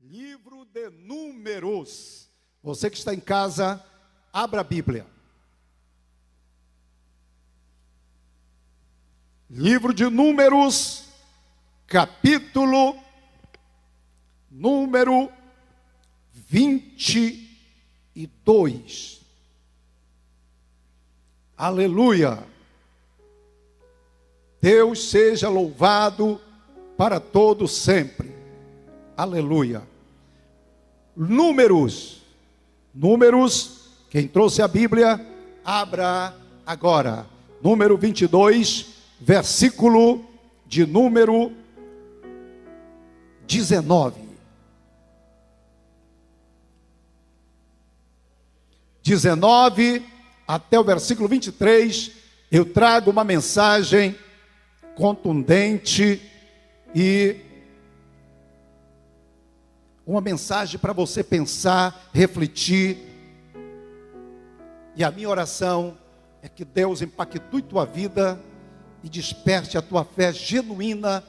Livro de Números. Você que está em casa, abra a Bíblia. Livro de Números, capítulo número 22. Aleluia! Deus seja louvado para todo sempre. Aleluia! Números, quem trouxe a Bíblia, abra agora. Número 22, versículo de número 19. 19 até o versículo 23, eu trago uma mensagem contundente e uma mensagem para você pensar, refletir. E a minha oração é que Deus impactue tua vida e desperte a tua fé genuína,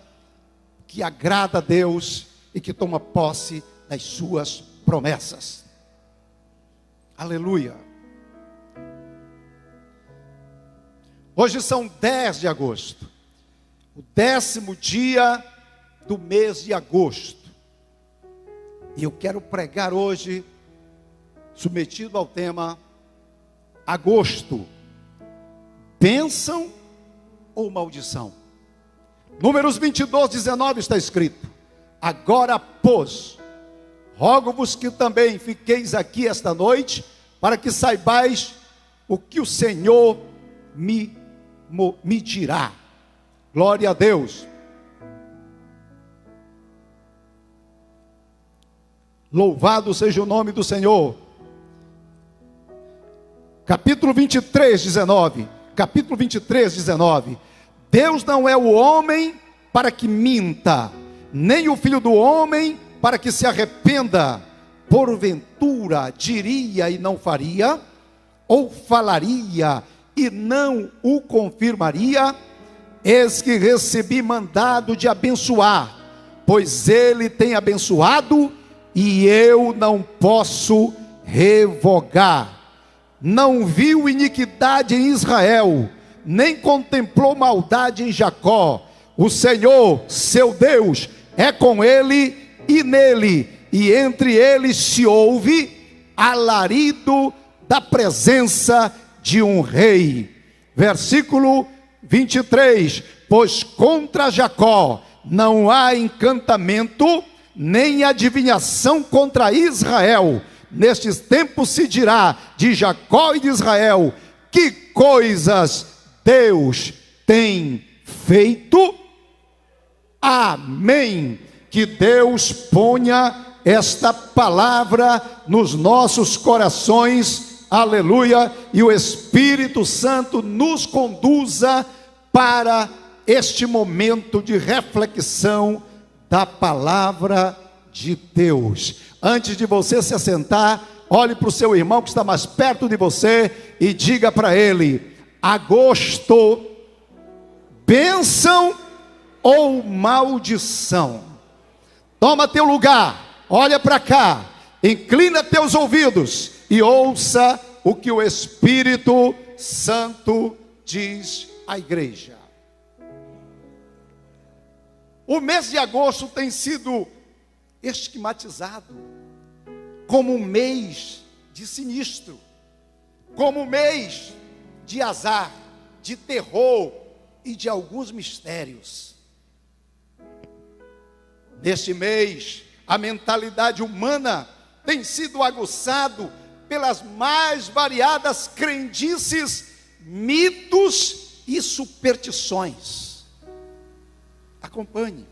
que agrada a Deus e que toma posse das suas promessas. Aleluia. Hoje são 10 de agosto, o 10º dia do mês de agosto. E eu quero pregar hoje, submetido ao tema, agosto, bênção ou maldição? Números 22, 19 está escrito: agora, pois, rogo-vos que também fiqueis aqui esta noite, para que saibais o que o Senhor me dirá. Glória a Deus. Louvado seja o nome do Senhor. Capítulo 23, 19. Capítulo 23, 19. Deus não é o homem para que minta, nem o filho do homem para que se arrependa. Porventura diria e não faria, ou falaria e não o confirmaria? Eis que recebi mandado de abençoar, pois ele tem abençoado, e eu não posso revogar. Não viu iniquidade em Israel, nem contemplou maldade em Jacó. O Senhor, seu Deus, é com ele e nele, e entre eles se ouve alarido da presença de um rei. Versículo 23: pois contra Jacó não há encantamento, nem adivinhação contra Israel. Nestes tempos se dirá de Jacó e de Israel: que coisas Deus tem feito. Amém. Que Deus ponha esta palavra nos nossos corações, aleluia, e o Espírito Santo nos conduza para este momento de reflexão da palavra de Deus. Antes de você se assentar, olhe para o seu irmão que está mais perto de você e diga para ele: agosto, bênção ou maldição? Toma teu lugar, olha para cá, inclina teus ouvidos e ouça o que o Espírito Santo diz à igreja. O mês de agosto tem sido estigmatizado como um mês de sinistro, como um mês de azar, de terror e de alguns mistérios. Neste mês, a mentalidade humana tem sido aguçado pelas mais variadas crendices, mitos e superstições. Acompanhe.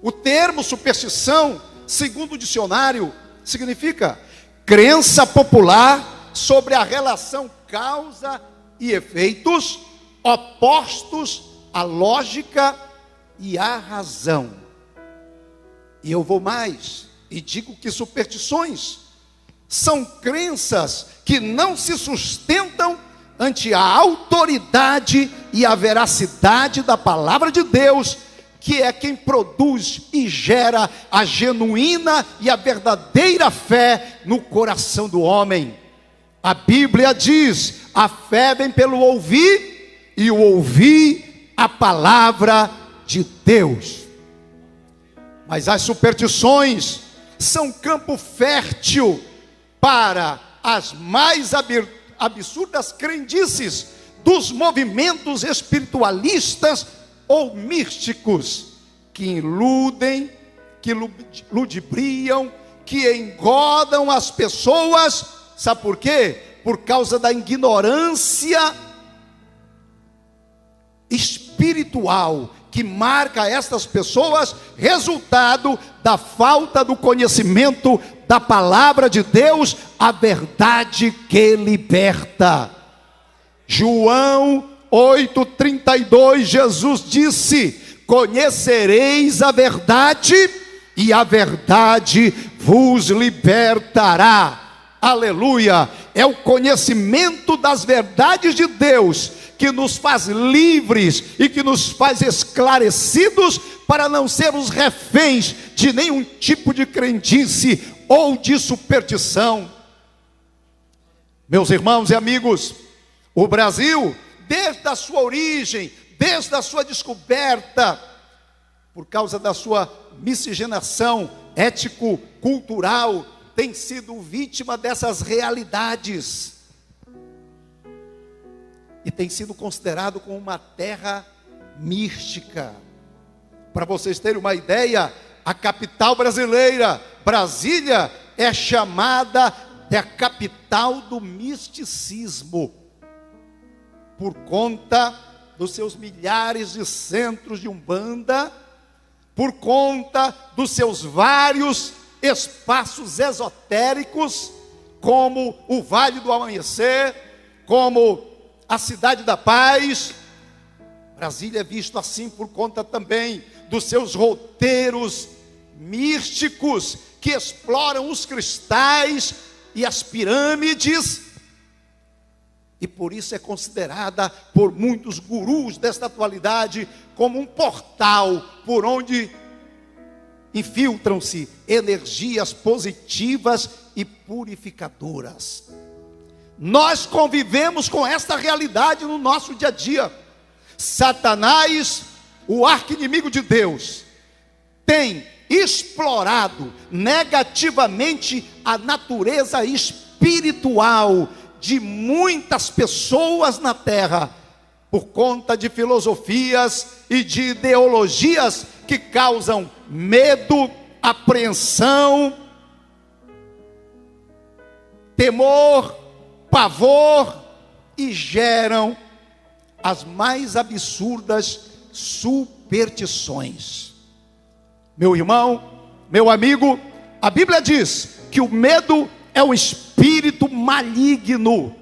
O termo superstição, segundo o dicionário, significa crença popular sobre a relação causa e efeitos opostos à lógica e à razão. E eu vou mais e digo que superstições são crenças que não se sustentam ante a autoridade e a veracidade da palavra de Deus, que é quem produz e gera a genuína e a verdadeira fé no coração do homem. A Bíblia diz: a fé vem pelo ouvir, e o ouvir a palavra de Deus. Mas as superstições são campo fértil para as mais absurdas crendices dos movimentos espiritualistas ou místicos, que iludem, que ludibriam, que engodam as pessoas. Sabe por quê? Por causa da ignorância espiritual que marca estas pessoas, resultado da falta do conhecimento da palavra de Deus, a verdade que liberta. João 8:32, Jesus disse: conhecereis a verdade, e a verdade vos libertará. Aleluia! É o conhecimento das verdades de Deus que nos faz livres e que nos faz esclarecidos para não sermos reféns de nenhum tipo de crendice ou de superstição. Meus irmãos e amigos, o Brasil, desde a sua origem, desde a sua descoberta, por causa da sua miscigenação ético-cultural, tem sido vítima dessas realidades e tem sido considerado como uma terra mística. Para vocês terem uma ideia, a capital brasileira, Brasília, é chamada de a capital do misticismo, por conta dos seus milhares de centros de umbanda, por conta dos seus vários espaços esotéricos, como o Vale do Amanhecer, como a Cidade da Paz. Brasília é visto assim por conta também dos seus roteiros místicos, que exploram os cristais e as pirâmides, e por isso é considerada por muitos gurus desta atualidade como um portal por onde infiltram-se energias positivas e purificadoras. Nós convivemos com esta realidade no nosso dia a dia. Satanás, o arqui-inimigo de Deus, tem explorado negativamente a natureza espiritual de muitas pessoas na terra, por conta de filosofias e de ideologias que causam medo, apreensão, temor, pavor e geram as mais absurdas superstições. Meu irmão, meu amigo, a Bíblia diz que o medo é um espírito maligno.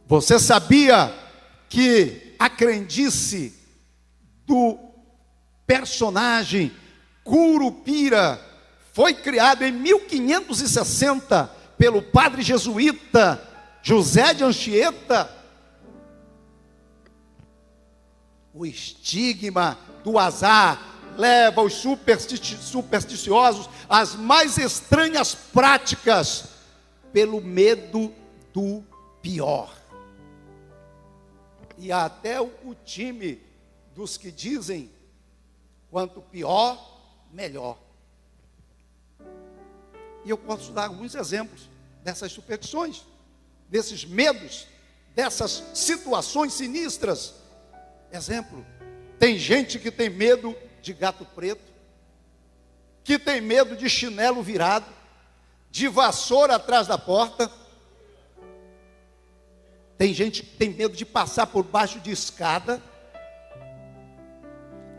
Você sabia que a crendice do personagem Curupira foi criado em 1560 pelo padre jesuíta José de Anchieta? O estigma do azar leva os supersticiosos às mais estranhas práticas, pelo medo do pior. E há até o time dos que dizem: quanto pior, melhor. E eu posso dar alguns exemplos dessas superstições, desses medos, dessas situações sinistras. Exemplo: tem gente que tem medo de gato preto, que tem medo de chinelo virado, de vassoura atrás da porta. Tem gente que tem medo de passar por baixo de escada,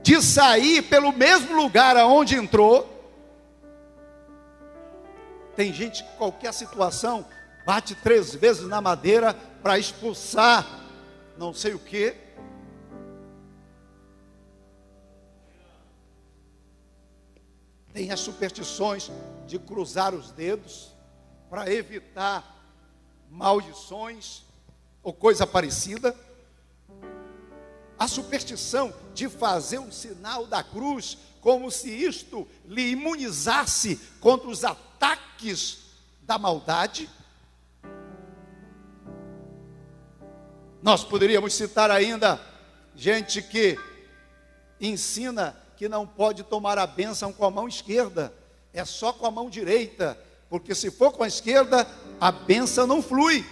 de sair pelo mesmo lugar aonde entrou. Tem gente que qualquer situação bate 3 vezes na madeira para expulsar não sei o quê. Tem as superstições de cruzar os dedos para evitar maldições ou coisa parecida. A superstição de fazer um sinal da cruz, como se isto lhe imunizasse contra os ataques da maldade. Nós poderíamos citar ainda gente que ensina que não pode tomar a bênção com a mão esquerda, é só com a mão direita, porque se for com a esquerda, a bênção não flui.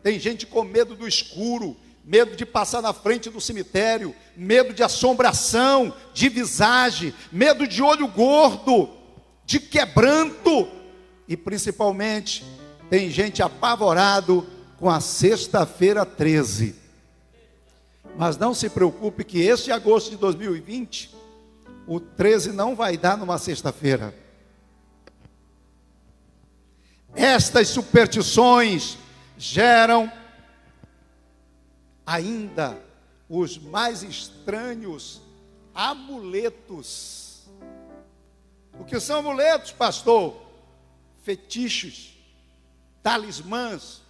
Tem gente com medo do escuro, medo de passar na frente do cemitério, medo de assombração, de visagem, medo de olho gordo, de quebranto, e principalmente tem gente apavorado com a sexta-feira 13. Mas não se preocupe que este agosto de 2020, o 13 não vai dar numa sexta-feira. Estas superstições geram ainda os mais estranhos amuletos. O que são amuletos, pastor? Fetiches, talismãs,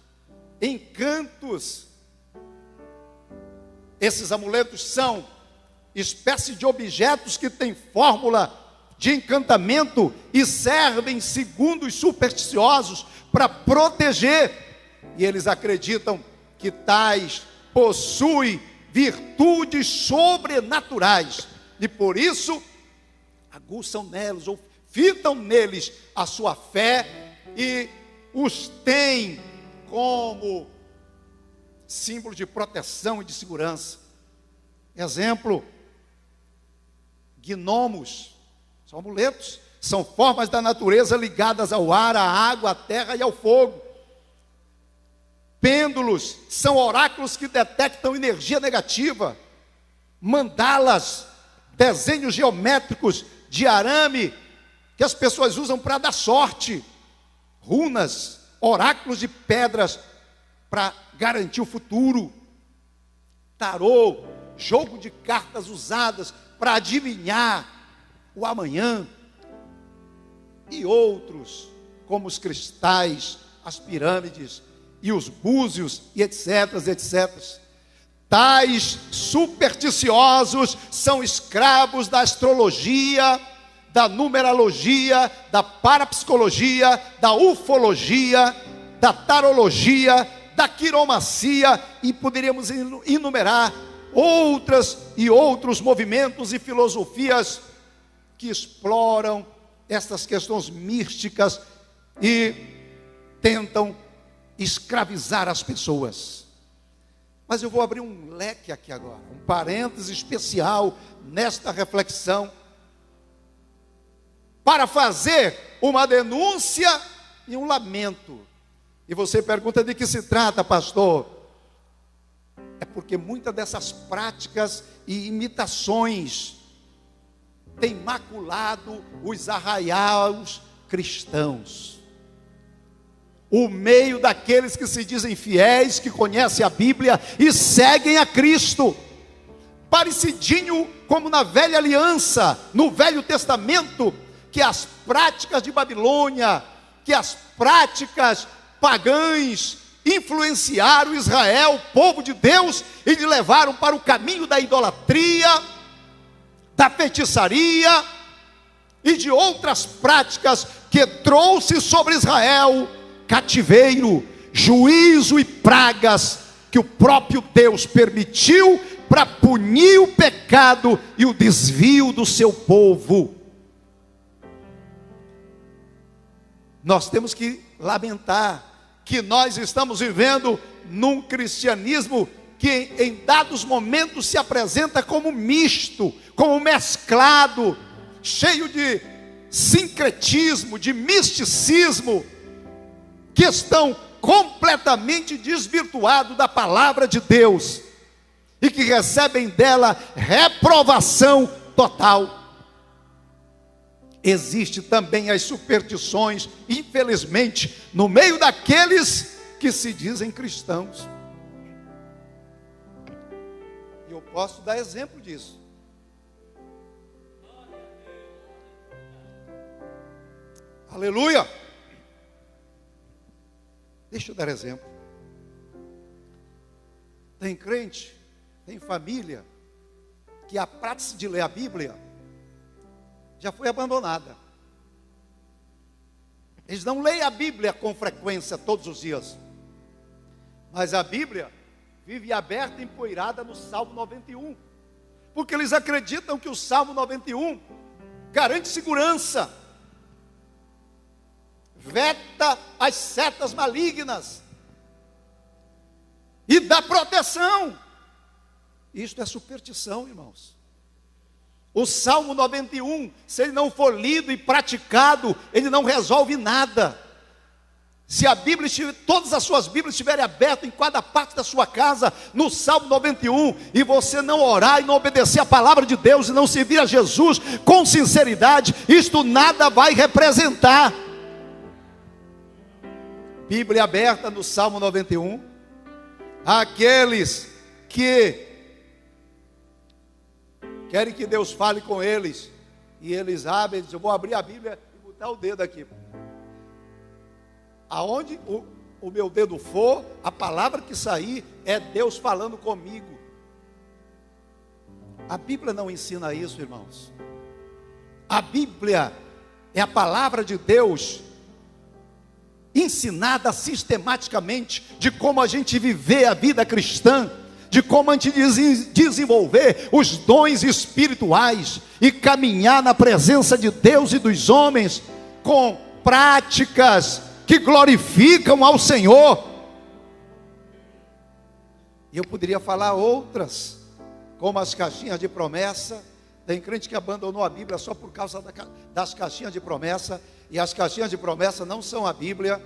encantos. Esses amuletos são espécie de objetos que têm fórmula de encantamento e servem, segundo os supersticiosos, para proteger. E eles acreditam que tais possuem virtudes sobrenaturais. E por isso, aguçam neles ou fitam neles a sua fé e os têm como símbolo de proteção e de segurança. Exemplo, gnomos, são amuletos, são formas da natureza ligadas ao ar, à água, à terra e ao fogo. Pêndulos são oráculos que detectam energia negativa. Mandalas, desenhos geométricos de arame que as pessoas usam para dar sorte. Runas, oráculos de pedras para garantir o futuro. Tarô, jogo de cartas usadas para adivinhar o amanhã. E outros, como os cristais, as pirâmides e os búzios, e etc, etc. Tais supersticiosos são escravos da astrologia, da numerologia, da parapsicologia, da ufologia, da tarologia, da quiromancia, e poderíamos enumerar outras e outros movimentos e filosofias que exploram essas questões místicas e tentam escravizar as pessoas. Mas eu vou abrir um leque aqui agora, um parêntese especial nesta reflexão, para fazer uma denúncia e um lamento. E você pergunta: de que se trata, pastor? É porque muitas dessas práticas e imitações têm maculado os arraiais cristãos, o meio daqueles que se dizem fiéis, que conhecem a Bíblia e seguem a Cristo. Parecidinho como na velha aliança, no Velho Testamento, que as práticas de Babilônia, que as práticas pagãs influenciaram Israel, o povo de Deus, e lhe levaram para o caminho da idolatria, da feitiçaria e de outras práticas que trouxe sobre Israel cativeiro, juízo e pragas que o próprio Deus permitiu para punir o pecado e o desvio do seu povo. Nós temos que lamentar que nós estamos vivendo num cristianismo que em dados momentos se apresenta como misto, como mesclado, cheio de sincretismo, de misticismo, que estão completamente desvirtuados da palavra de Deus e que recebem dela reprovação total. Existe também as superstições, infelizmente, no meio daqueles que se dizem cristãos. E eu posso dar exemplo disso. Aleluia! Deixa eu dar exemplo. Tem Tem família que a prática de ler a Bíblia já foi abandonada. Eles não leem a Bíblia com frequência todos os dias, mas a Bíblia vive aberta e empoeirada no Salmo 91, porque eles acreditam que o Salmo 91 garante segurança, veta as setas malignas e dá proteção. Isto é superstição, irmãos. O Salmo 91, se ele não for lido e praticado, ele não resolve nada. Se a Bíblia, todas as suas Bíblias estiverem abertas em cada parte da sua casa, no Salmo 91, e você não orar e não obedecer a palavra de Deus, e não servir a Jesus com sinceridade, isto nada vai representar. Bíblia aberta no Salmo 91. Aqueles que querem que Deus fale com eles, e eles abrem, dizem, eu vou abrir a Bíblia e botar o dedo aqui. Aonde o meu dedo for, a palavra que sair é Deus falando comigo. A Bíblia não ensina isso, irmãos. A Bíblia é a palavra de Deus ensinada sistematicamente de como a gente viver a vida cristã, de como a gente desenvolver os dons espirituais e caminhar na presença de Deus e dos homens com práticas que glorificam ao Senhor. E eu poderia falar outras, como as caixinhas de promessa. Tem crente que abandonou a Bíblia só por causa das caixinhas de promessa, e as caixinhas de promessa não são a Bíblia.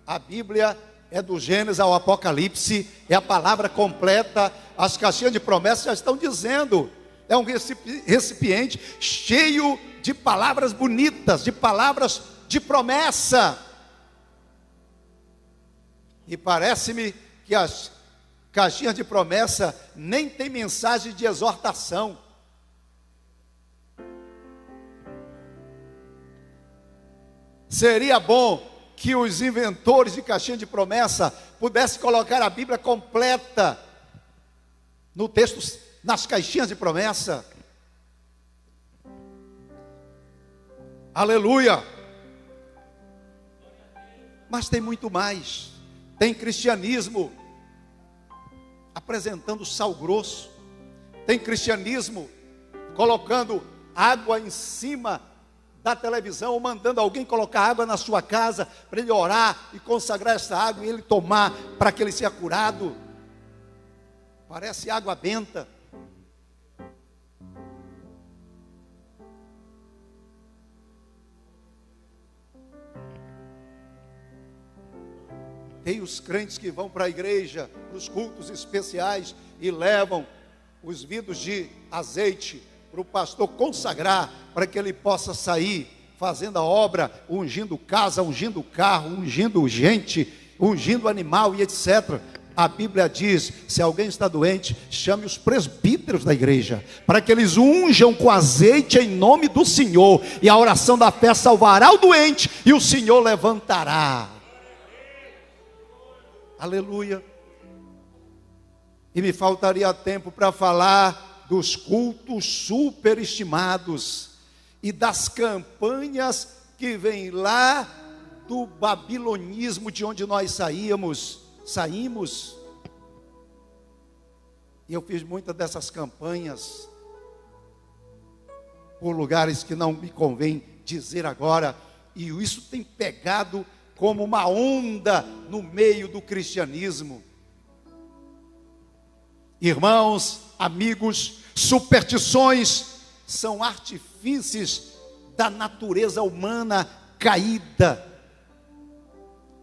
A Bíblia é do Gênesis ao Apocalipse, é a palavra completa. As caixinhas de promessa já estão dizendo, é um recipiente cheio de palavras bonitas, de palavras de promessa. E parece-me que as caixinhas de promessa nem tem mensagem de exortação. Seria bom que os inventores de caixinha de promessa pudessem colocar a Bíblia completa no texto, nas caixinhas de promessa. Aleluia! Mas tem muito mais. Tem cristianismo apresentando sal grosso. Tem cristianismo colocando água em cima da televisão, ou mandando alguém colocar água na sua casa para ele orar e consagrar essa água e ele tomar para que ele seja curado. Parece água benta. Tem os crentes que vão para a igreja, para os cultos especiais, e levam os vidros de azeite para o pastor consagrar, para que ele possa sair fazendo a obra, ungindo casa, ungindo carro, ungindo gente, ungindo animal e etc. A Bíblia diz, se alguém está doente, chame os presbíteros da igreja, para que eles unjam com azeite em nome do Senhor, e a oração da fé salvará o doente, e o Senhor levantará. Aleluia. E me faltaria tempo para falar dos cultos superestimados e das campanhas que vêm lá do babilonismo de onde nós saímos. E eu fiz muitas dessas campanhas por lugares que não me convém dizer agora, e isso tem pegado como uma onda no meio do cristianismo. Irmãos, amigos, superstições são artifícios da natureza humana caída,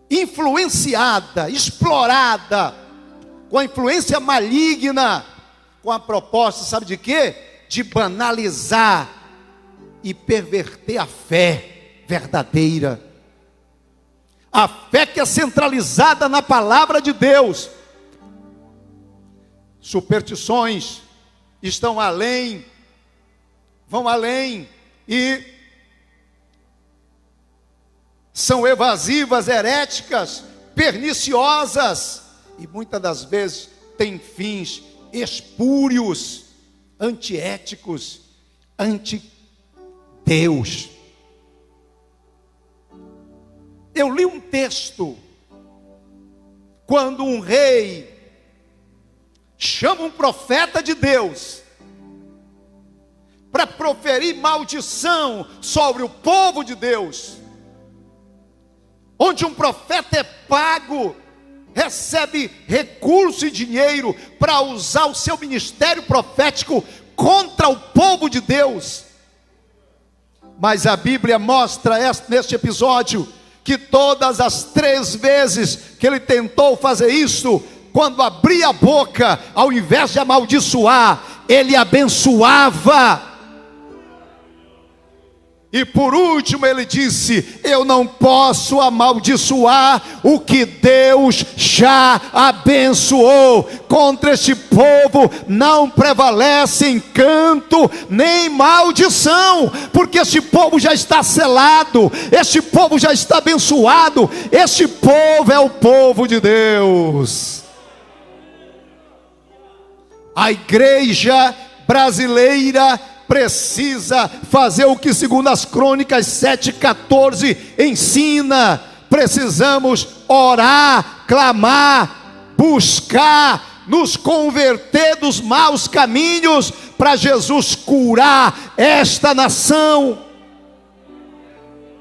influenciada, explorada, com a influência maligna, com a proposta, sabe de quê? De banalizar e perverter a fé verdadeira. A fé que é centralizada na palavra de Deus. Superstições estão além, vão além e são evasivas, heréticas, perniciosas, e muitas das vezes têm fins espúrios, antiéticos, anti-Deus. Eu li um texto, quando um rei chama um profeta de Deus para proferir maldição sobre o povo de Deus, onde um profeta é pago, recebe recurso e dinheiro para usar o seu ministério profético contra o povo de Deus. Mas a Bíblia mostra neste episódio que todas as 3 vezes que ele tentou fazer isso, quando abria a boca, ao invés de amaldiçoar, ele abençoava. E por último ele disse: eu não posso amaldiçoar o que Deus já abençoou. Contra este povo não prevalece encanto nem maldição, porque este povo já está selado, este povo já está abençoado, este povo é o povo de Deus. A igreja brasileira precisa fazer o que segundo as Crônicas 7,14 ensina. Precisamos orar, clamar, buscar, nos converter dos maus caminhos, para Jesus curar esta nação.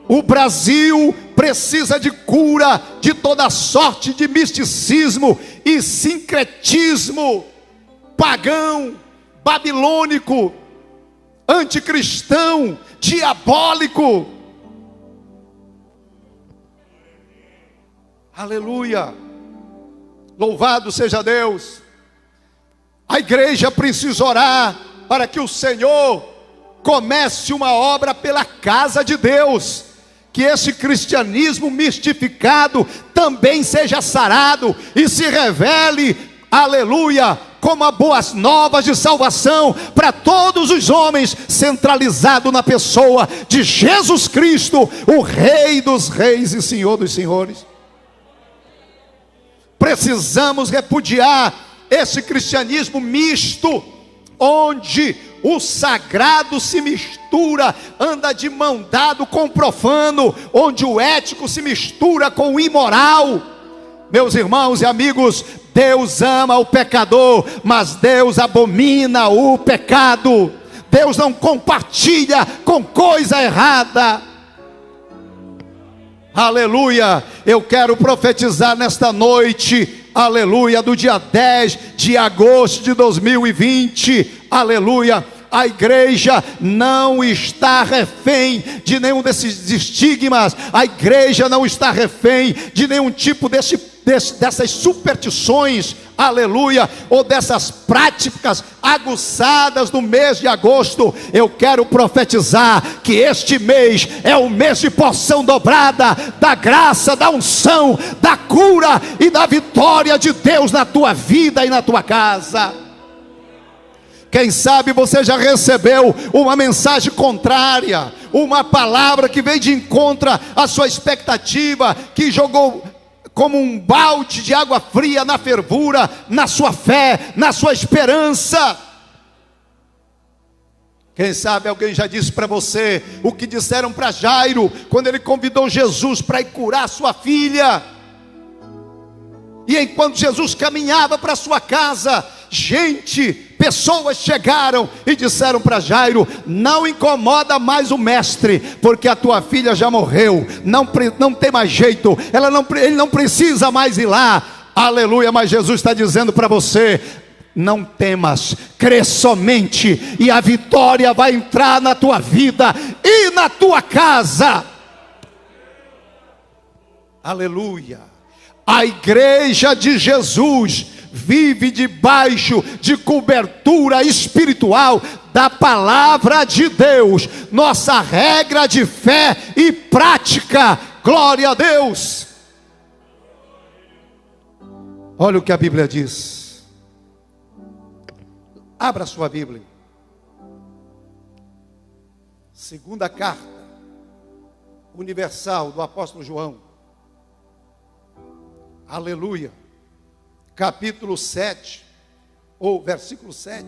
O Brasil precisa de cura de toda sorte de misticismo e sincretismo pagão, babilônico, anticristão, diabólico. Aleluia, louvado seja Deus. A igreja precisa orar para que o Senhor comece uma obra pela casa de Deus, que esse cristianismo mistificado também seja sarado e se revele, aleluia, como a boas novas de salvação para todos os homens, centralizado na pessoa de Jesus Cristo, o Rei dos reis e Senhor dos senhores. Precisamos repudiar esse cristianismo misto, onde o sagrado se mistura, anda de mão dado com o profano, onde o ético se mistura com o imoral. Meus irmãos e amigos, Deus ama o pecador, mas Deus abomina o pecado. Deus não compartilha com coisa errada. Aleluia. Eu quero profetizar nesta noite, aleluia, do dia 10 de agosto de 2020, aleluia. A igreja não está refém de nenhum desses estigmas. A igreja não está refém de nenhum tipo dessas superstições, aleluia, ou dessas práticas aguçadas no mês de agosto. Eu quero profetizar que este mês é o mês de porção dobrada da graça, da unção, da cura e da vitória de Deus na tua vida e na tua casa. Quem sabe você já recebeu uma mensagem contrária, uma palavra que veio de encontro à sua expectativa, que jogou como um balde de água fria na fervura, na sua fé, na sua esperança. Quem sabe alguém já disse para você o que disseram para Jairo, quando ele convidou Jesus para ir curar sua filha. E enquanto Jesus caminhava para sua casa, pessoas chegaram e disseram para Jairo: não incomoda mais o mestre, porque a tua filha já morreu, não tem mais jeito, ele não precisa mais ir lá. Aleluia. Mas Jesus está dizendo para você: não temas, crê somente, e a vitória vai entrar na tua vida e na tua casa. Aleluia. A igreja de Jesus vive debaixo de cobertura espiritual da palavra de Deus, nossa regra de fé e prática. Glória a Deus. Olha o que a Bíblia diz. Abra sua Bíblia. Segunda carta universal do apóstolo João. Aleluia. Capítulo 7, ou versículo 7,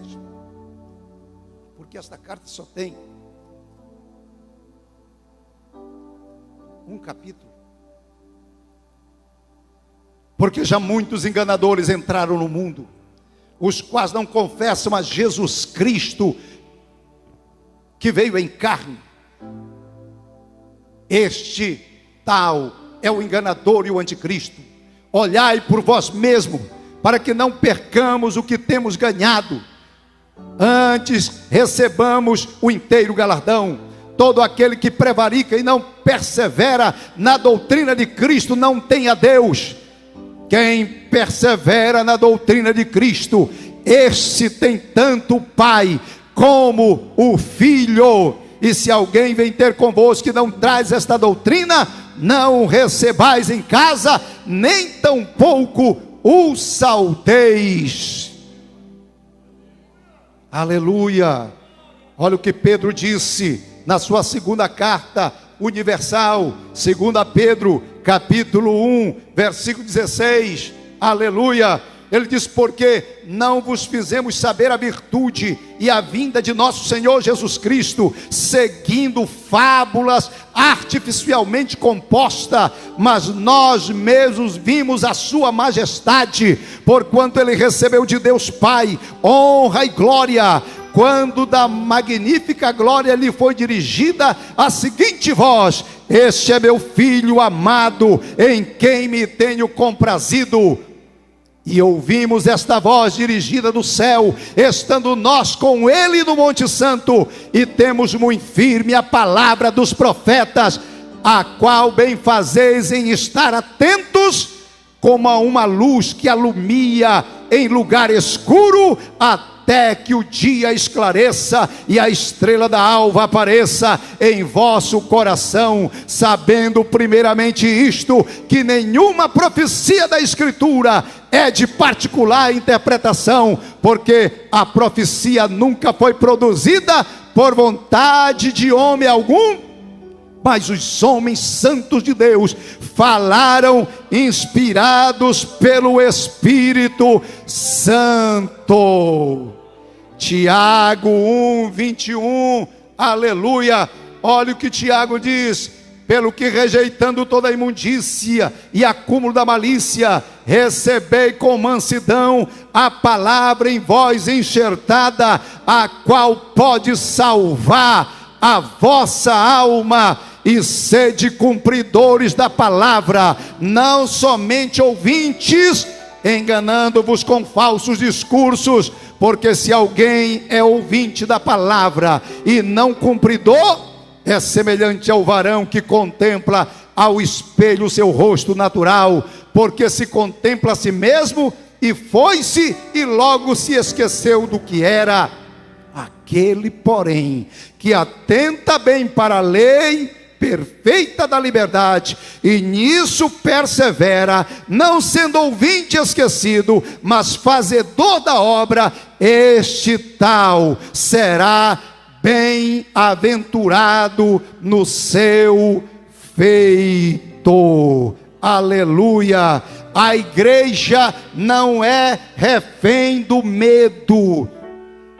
porque esta carta só tem um capítulo. Porque já muitos enganadores entraram no mundo, os quais não confessam a Jesus Cristo, que veio em carne. Este tal é o enganador e o anticristo. Olhai por vós mesmo, para que não percamos o que temos ganhado, antes recebamos o inteiro galardão. Todo aquele que prevarica e não persevera na doutrina de Cristo não tem a Deus. Quem persevera na doutrina de Cristo, esse tem tanto o Pai como o Filho. E se alguém vem ter convosco que não traz esta doutrina, não o recebais em casa, nem tampouco o salteis. Aleluia. Olha o que Pedro disse na sua segunda carta universal, 2 Pedro, capítulo 1, versículo 16. Aleluia. Ele diz: porque não vos fizemos saber a virtude e a vinda de nosso Senhor Jesus Cristo, seguindo fábulas artificialmente compostas, mas nós mesmos vimos a sua majestade, porquanto ele recebeu de Deus Pai honra e glória, quando da magnífica glória lhe foi dirigida a seguinte voz: este é meu filho amado, em quem me tenho comprazido. E ouvimos esta voz dirigida do céu, estando nós com ele no Monte Santo, e temos muito firme a palavra dos profetas, a qual bem fazeis em estar atentos, como a uma luz que alumia em lugar escuro, até que o dia esclareça e a estrela da alva apareça em vosso coração, sabendo primeiramente isto, que nenhuma profecia da Escritura é de particular interpretação, porque a profecia nunca foi produzida por vontade de homem algum, mas os homens santos de Deus falaram inspirados pelo Espírito Santo. Tiago 1, 21, aleluia. Olha o que Tiago diz: pelo que rejeitando toda a imundícia e acúmulo da malícia, recebei com mansidão a palavra em vós enxertada, a qual pode salvar a vossa alma, e sede cumpridores da palavra, não somente ouvintes, enganando-vos com falsos discursos, porque se alguém é ouvinte da palavra e não cumpridor, é semelhante ao varão que contempla ao espelho o seu rosto natural, porque se contempla a si mesmo e foi-se e logo se esqueceu do que era. Aquele, porém, que atenta bem para a lei perfeita da liberdade, e nisso persevera, não sendo ouvinte esquecido, mas fazedor da obra, este tal será bem-aventurado no seu feito. Aleluia. A igreja não é refém do medo,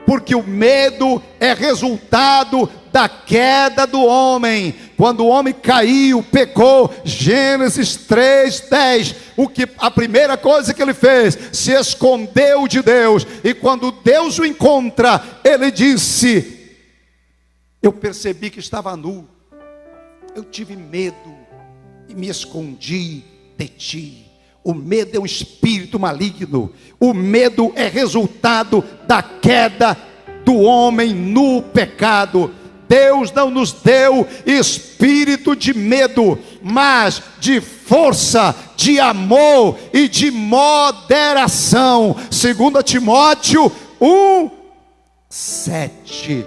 porque o medo é resultado da queda do homem. Quando o homem caiu, pecou, Gênesis 3:10, a primeira coisa que ele fez, se escondeu de Deus, e quando Deus o encontra, ele disse: eu percebi que estava nu, eu tive medo e me escondi de ti. O medo é um espírito maligno, o medo é resultado da queda do homem no pecado. Deus não nos deu espírito de medo, mas de força, de amor e de moderação. 2 Timóteo 1:7.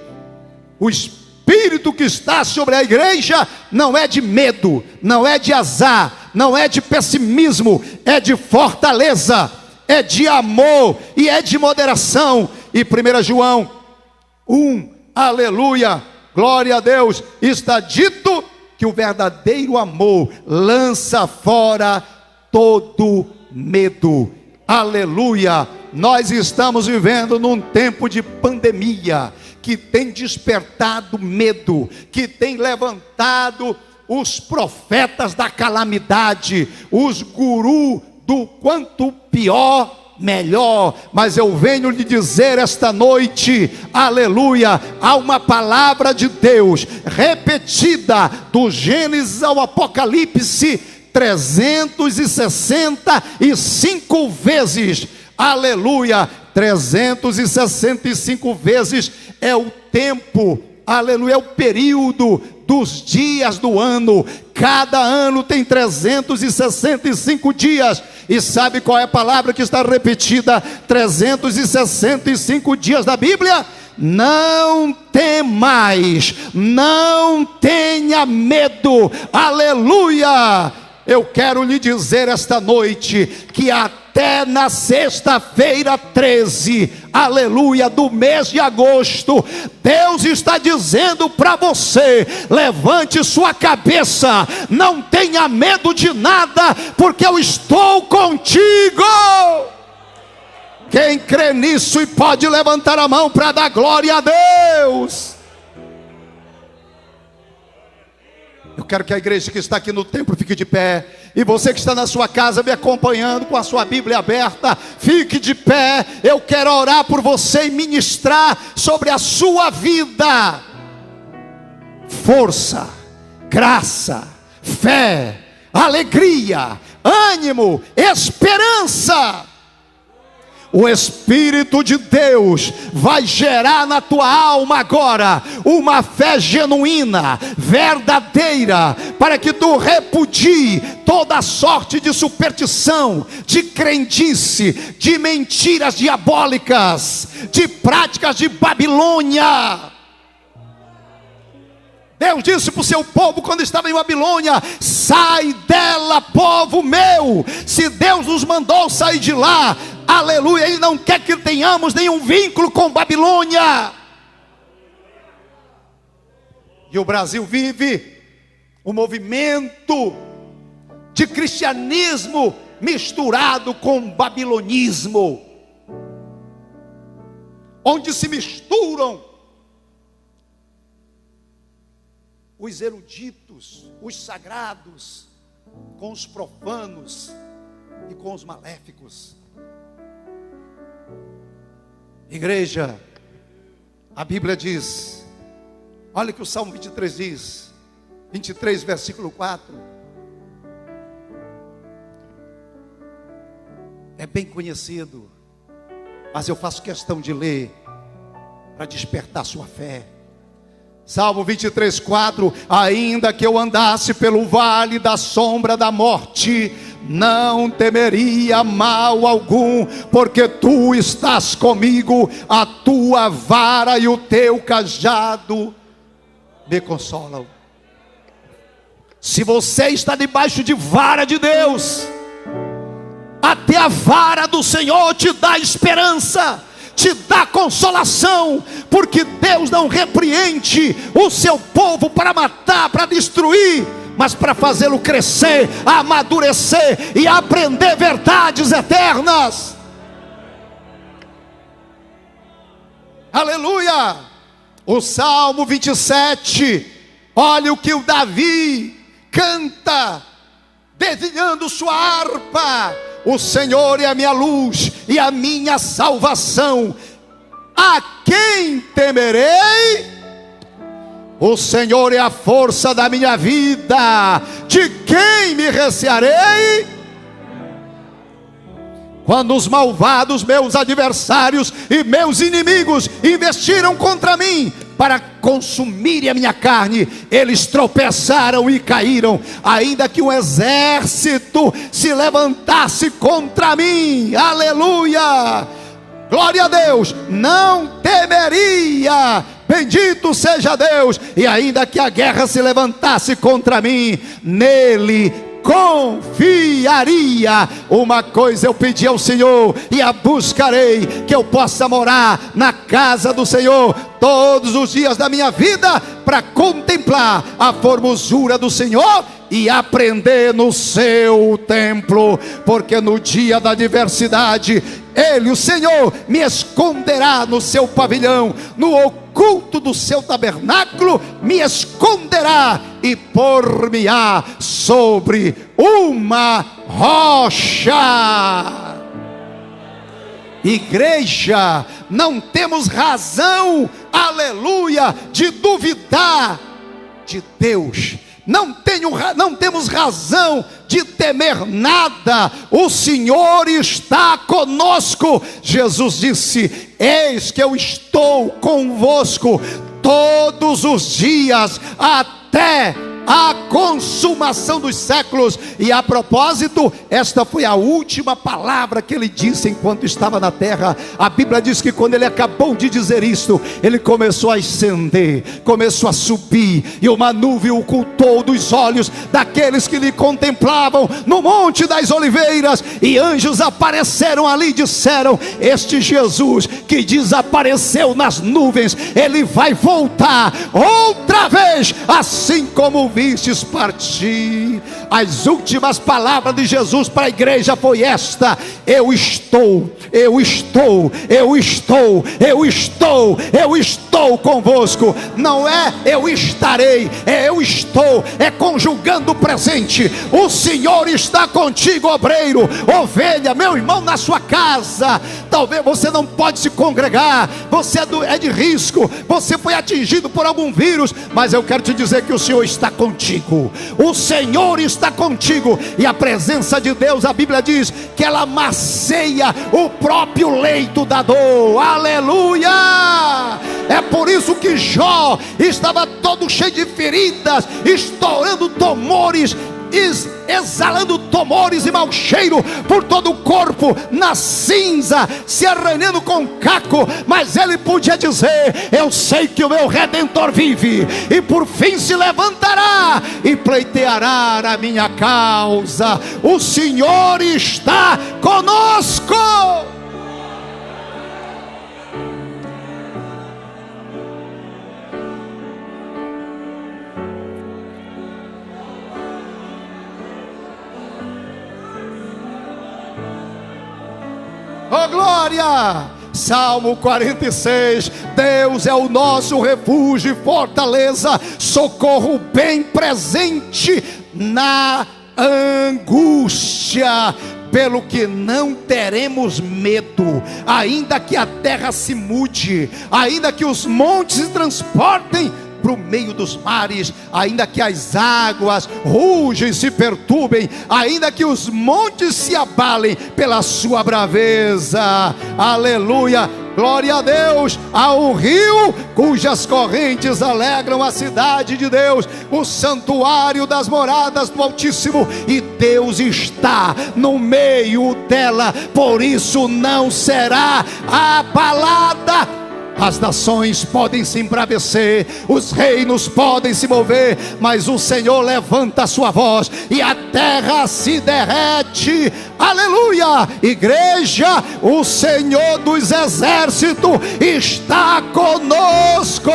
O espírito que está sobre a igreja não é de medo, não é de azar, não é de pessimismo, é de fortaleza, é de amor e é de moderação. E 1 João 1, aleluia, glória a Deus, está dito que o verdadeiro amor lança fora todo medo. Aleluia. Nós estamos vivendo num tempo de pandemia, que tem despertado medo, que tem levantado os profetas da calamidade, os gurus do quanto pior, melhor. Mas eu venho lhe dizer esta noite, aleluia, há uma palavra de Deus repetida do Gênesis ao Apocalipse 365 vezes, aleluia, 365 vezes é o tempo, aleluia, é o período dos dias do ano. Cada ano tem 365 dias. E sabe qual é a palavra que está repetida 365 dias da Bíblia? Não temais, não tenha medo, aleluia. Eu quero lhe dizer esta noite que até na sexta-feira 13, aleluia, do mês de agosto, Deus está dizendo para você: levante sua cabeça, não tenha medo de nada, porque eu estou contigo. Quem crê nisso e pode levantar a mão para dar glória a Deus? Eu quero que a igreja que está aqui no templo fique de pé. E você que está na sua casa me acompanhando com a sua Bíblia aberta, fique de pé. Eu quero orar por você e ministrar sobre a sua vida força, graça, fé, alegria, ânimo, esperança. O Espírito de Deus vai gerar na tua alma agora uma fé genuína, verdadeira, para que tu repudie toda sorte de superstição, de crendice, de mentiras diabólicas, de práticas de Babilônia. Deus disse para o seu povo quando estava em Babilônia: sai dela, povo meu. Se Deus nos mandou sair de lá, aleluia, Ele não quer que tenhamos nenhum vínculo com Babilônia. E o Brasil vive um movimento de cristianismo misturado com babilonismo, onde se misturam os eruditos, os sagrados, com os profanos e com os maléficos. Igreja, a Bíblia diz, olha o que o Salmo 23 diz, 23 versículo 4, é bem conhecido, mas eu faço questão de ler, para despertar sua fé. Salmo 23, 4, ainda que eu andasse pelo vale da sombra da morte, não temeria mal algum, porque tu estás comigo, a tua vara e o teu cajado me consolam. Se você está debaixo de vara de Deus, até a vara do Senhor te dá esperança, te dá consolação, porque Deus não repreende o seu povo para matar, para destruir, mas para fazê-lo crescer, amadurecer e aprender verdades eternas. Aleluia! O Salmo 27, olha o que o Davi canta, dedilhando sua harpa: o Senhor é a minha luz e a minha salvação, a quem temerei? O Senhor é a força da minha vida, de quem me recearei? Quando os malvados, meus adversários e meus inimigos investiram contra mim para consumirem a minha carne, eles tropeçaram e caíram. Ainda que um exército se levantasse contra mim, aleluia, glória a Deus, não temeria. Bendito seja Deus. E ainda que a guerra se levantasse contra mim, nele confiaria. Uma coisa eu pedi ao Senhor e a buscarei, que eu possa morar na casa do Senhor todos os dias da minha vida, para contemplar a formosura do Senhor e aprender no seu templo, porque no dia da adversidade Ele, o Senhor, me esconderá no seu pavilhão, no oculto do seu tabernáculo, me esconderá e pôr-me-á sobre uma rocha. Igreja, não temos razão, aleluia, de duvidar de Deus. Não temos razão de temer nada. O Senhor está conosco. Jesus disse: eis que eu estou convosco todos os dias, até a consumação dos séculos. E a propósito, esta foi a última palavra que ele disse enquanto estava na terra. A Bíblia diz que quando ele acabou de dizer isto, ele começou a ascender, começou a subir, e uma nuvem o ocultou dos olhos daqueles que lhe contemplavam no Monte das Oliveiras. E anjos apareceram ali e disseram: este Jesus que desapareceu nas nuvens, ele vai voltar outra vez, assim como vistes partir. As últimas palavras de Jesus para a igreja foi esta: eu estou convosco. Não é eu estarei, é eu estou, é conjugando o presente. O Senhor está contigo, obreiro, ovelha, meu irmão, na sua casa. Talvez você não pode se congregar, você é de risco, você foi atingido por algum vírus, mas eu quero te dizer que o Senhor está contigo. O Senhor está contigo. E a presença de Deus, a Bíblia diz que ela macia o próprio leito da dor. Aleluia! É por isso que Jó estava todo cheio de feridas, estourando tumores, exalando tumores e mau cheiro por todo o corpo, na cinza, se arranhando com caco. Mas ele podia dizer: eu sei que o meu Redentor vive, e por fim se levantará e pleiteará a minha causa. O Senhor está conosco. Oh glória! Salmo 46: Deus é o nosso refúgio e fortaleza, socorro bem presente na angústia, pelo que não teremos medo, ainda que a terra se mude, ainda que os montes se transportem para o meio dos mares, ainda que as águas rugem e se perturbem, ainda que os montes se abalem pela sua braveza. Aleluia! Glória a Deus, ao rio cujas correntes alegram a cidade de Deus, o santuário das moradas do Altíssimo, e Deus está no meio dela, por isso não será abalada. As nações podem se embravecer, os reinos podem se mover, mas o Senhor levanta a sua voz e a terra se derrete. Aleluia! Igreja, o Senhor dos exércitos está conosco.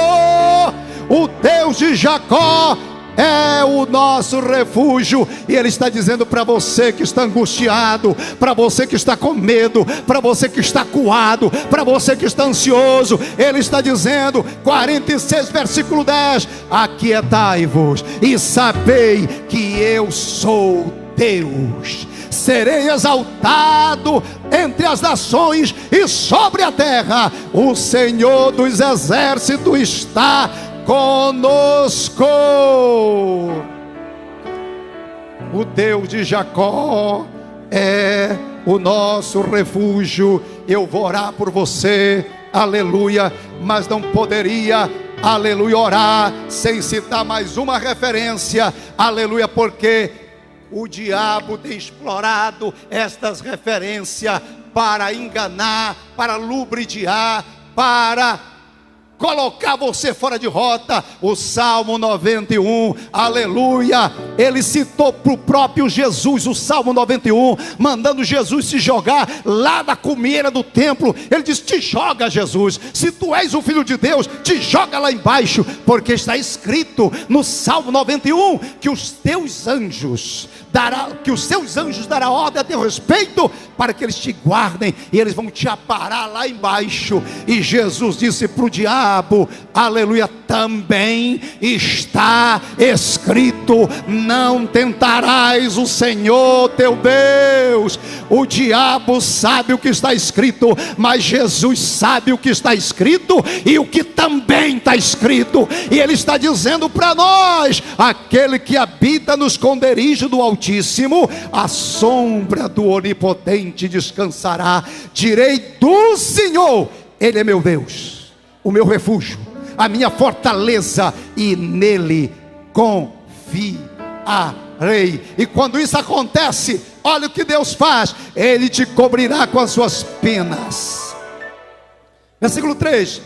O Deus de Jacó é o nosso refúgio. E Ele está dizendo para você que está angustiado, para você que está com medo, para você que está acuado, para você que está ansioso, Ele está dizendo, 46 versículo 10: aquietai-vos e sabei que eu sou Deus. Serei exaltado entre as nações e sobre a terra. O Senhor dos exércitos está conosco. O Deus de Jacó é o nosso refúgio. Eu vou orar por você, aleluia, mas não poderia, aleluia, orar sem citar mais uma referência, aleluia, porque o diabo tem explorado estas referências para enganar, para lubridiar, para colocar você fora de rota. O Salmo 91, aleluia, ele citou para o próprio Jesus, o Salmo 91, mandando Jesus se jogar lá na cumeira do templo. Ele diz: te joga, Jesus, se tu és o Filho de Deus, te joga lá embaixo, porque está escrito no Salmo 91, que os teus anjos dará ordem a teu respeito, para que eles te guardem, e eles vão te aparar lá embaixo. E Jesus disse para o diabo, aleluia, também está escrito: não tentarás o Senhor teu Deus. O diabo sabe o que está escrito, mas Jesus sabe o que está escrito e o que também está escrito. E ele está dizendo para nós: aquele que habita no esconderijo do Altíssimo, a sombra do Onipotente descansará. Direi do Senhor: ele é meu Deus, o meu refúgio, a minha fortaleza, e nele confiarei. E quando isso acontece, olha o que Deus faz: ele te cobrirá com as suas penas. Versículo 3: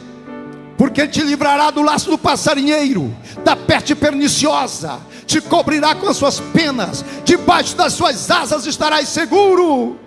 porque ele te livrará do laço do passarinheiro, da peste perniciosa, te cobrirá com as suas penas, debaixo das suas asas estarás seguro.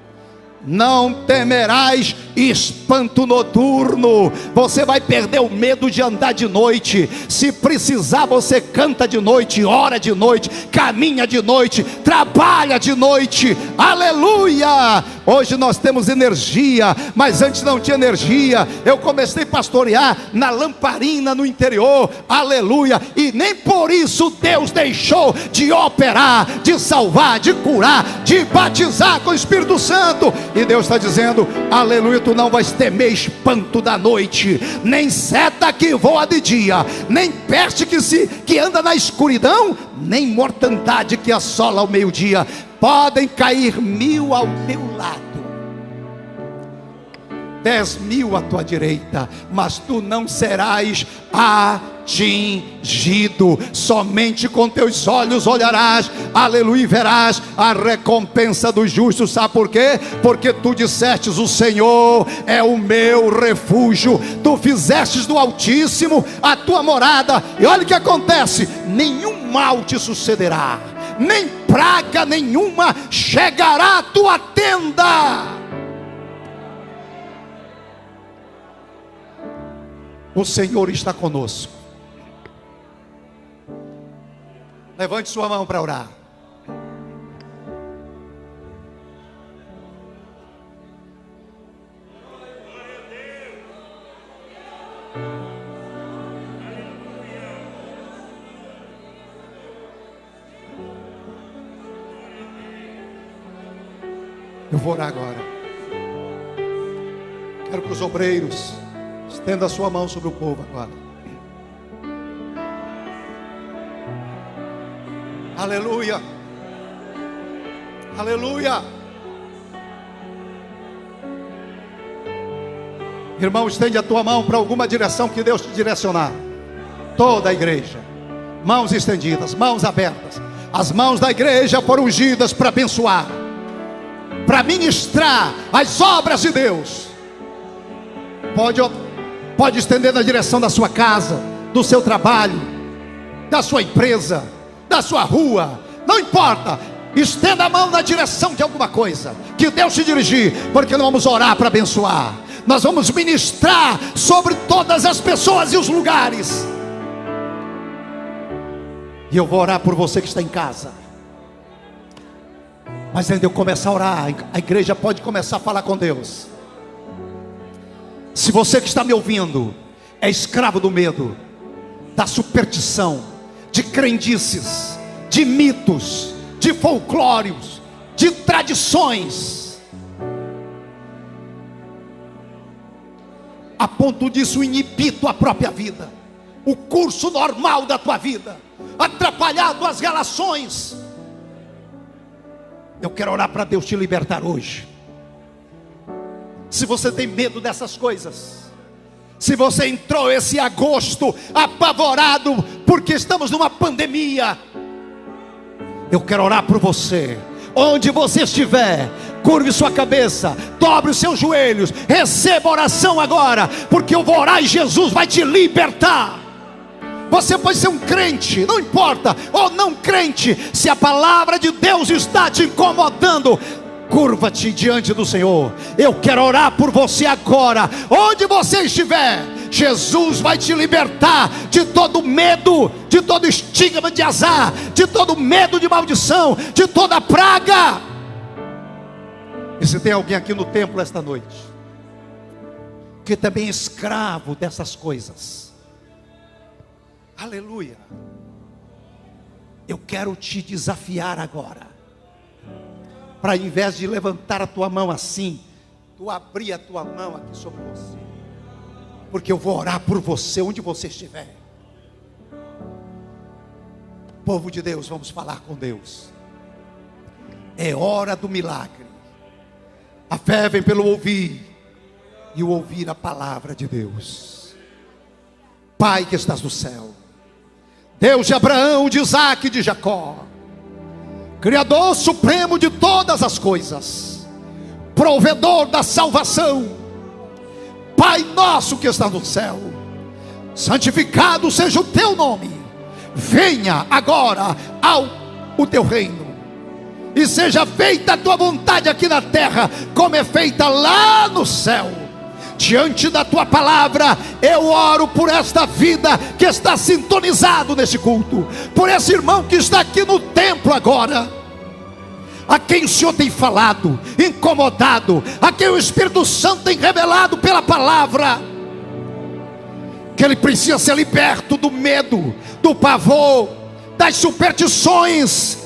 Não temerás espanto noturno. Você vai perder o medo de andar de noite. Se precisar, você canta de noite, ora de noite, caminha de noite, trabalha de noite. Aleluia! Hoje nós temos energia, mas antes não tinha energia. Eu comecei a pastorear na lamparina no interior. Aleluia! E nem por isso Deus deixou de operar, de salvar, de curar, de batizar com o Espírito Santo. E Deus está dizendo: aleluia, tu não vais temer espanto da noite, nem seta que voa de dia, nem peste que anda na escuridão, nem mortandade que assola ao meio-dia. Podem cair 1000 ao teu lado, 10.000 à tua direita, mas tu não serás atingido. Somente com teus olhos olharás, aleluia, e verás a recompensa dos justos. Sabe por quê? Porque tu dissestes: o Senhor é o meu refúgio. Tu fizestes do Altíssimo a tua morada. E olha o que acontece: nenhum mal te sucederá, nem praga nenhuma chegará à tua tenda. O Senhor está conosco. Levante sua mão para orar. Eu vou orar agora. Quero que os obreiros estenda a sua mão sobre o povo agora. Aleluia. Aleluia. Irmão, estende a tua mão para alguma direção que Deus te direcionar. Toda a igreja, mãos estendidas, mãos abertas. As mãos da igreja foram ungidas para abençoar, para ministrar as obras de Deus. Pode estender na direção da sua casa, do seu trabalho, da sua empresa, da sua rua, não importa. Estenda a mão na direção de alguma coisa que Deus te dirigir, porque nós vamos orar para abençoar. Nós vamos ministrar sobre todas as pessoas e os lugares. E eu vou orar por você que está em casa. Mas antes de eu começar a orar, a igreja pode começar a falar com Deus. Se você que está me ouvindo é escravo do medo, da superstição, de crendices, de mitos, de folclórios, de tradições, a ponto disso inibir tua própria vida, o curso normal da tua vida, atrapalhar tuas relações, eu quero orar para Deus te libertar hoje. Se você tem medo dessas coisas, se você entrou esse agosto apavorado porque estamos numa pandemia, eu quero orar por você. Onde você estiver, Curve sua cabeça, dobre os seus joelhos, receba a oração agora, porque eu vou orar e Jesus vai te libertar. Você pode ser um crente, não importa, ou não crente, se a palavra de Deus está te incomodando, curva-te diante do Senhor. Eu quero orar por você agora, onde você estiver. Jesus vai te libertar de todo medo, de todo estigma de azar, de todo medo de maldição, de toda praga. E se tem alguém aqui no templo esta noite, que também é escravo dessas coisas, aleluia, eu quero te desafiar agora, para ao invés de levantar a tua mão assim, tu abrir a tua mão aqui sobre você, porque eu vou orar por você onde você estiver. Povo de Deus, vamos falar com Deus. É hora do milagre. A fé vem pelo ouvir, e o ouvir a palavra de Deus. Pai que estás no céu, Deus de Abraão, de Isaque e de Jacó, Criador supremo de todas as coisas, provedor da salvação, Pai nosso que está no céu, santificado seja o teu nome. Venha agora o teu reino, e seja feita a tua vontade aqui na terra, como é feita lá no céu. Diante da tua palavra, eu oro por esta vida que está sintonizado nesse culto, por esse irmão que está aqui no templo agora, a quem o Senhor tem falado, incomodado, a quem o Espírito Santo tem revelado pela palavra, que ele precisa ser liberto do medo, do pavor, das superstições,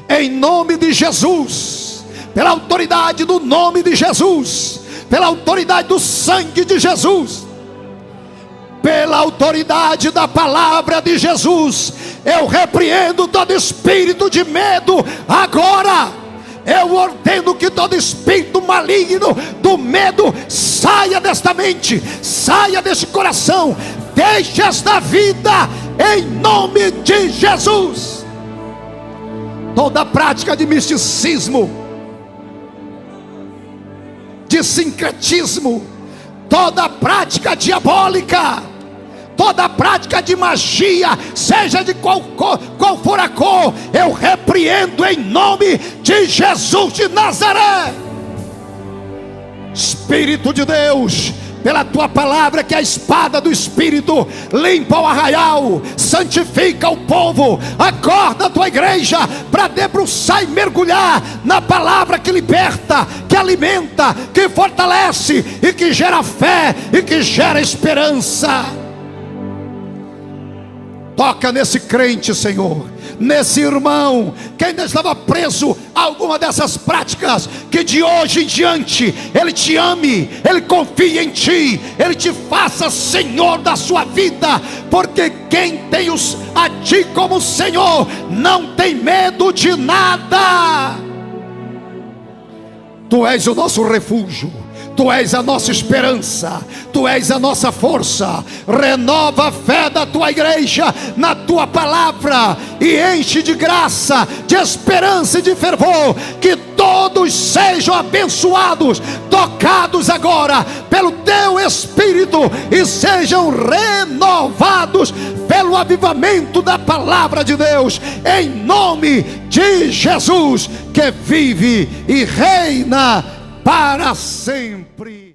em nome de Jesus, pela autoridade do nome de Jesus, pela autoridade do sangue de Jesus, pela autoridade da palavra de Jesus, eu repreendo todo espírito de medo agora. Eu ordeno que todo espírito maligno do medo saia desta mente, saia deste coração, deixe esta vida em nome de Jesus. Toda prática de misticismo, de sincretismo, toda prática diabólica, toda prática de magia, seja de qual for a cor, eu repreendo em nome de Jesus de Nazaré. Espírito de Deus, pela tua palavra que é a espada do Espírito, limpa o arraial, santifica o povo, acorda a tua igreja para debruçar e mergulhar na palavra que liberta, que alimenta, que fortalece e que gera fé e que gera esperança. Toca nesse crente, Senhor, nesse irmão que ainda estava preso a alguma dessas práticas, que de hoje em diante ele te ame, ele confie em ti, ele te faça Senhor da sua vida, porque quem tem a ti como Senhor não tem medo de nada. Tu és o nosso refúgio, Tu és a nossa esperança, Tu és a nossa força. Renova a fé da Tua igreja na Tua palavra e enche de graça, de esperança e de fervor. Que todos sejam abençoados, tocados agora pelo Teu Espírito e sejam renovados pelo avivamento da palavra de Deus, em nome de Jesus, que vive e reina para sempre.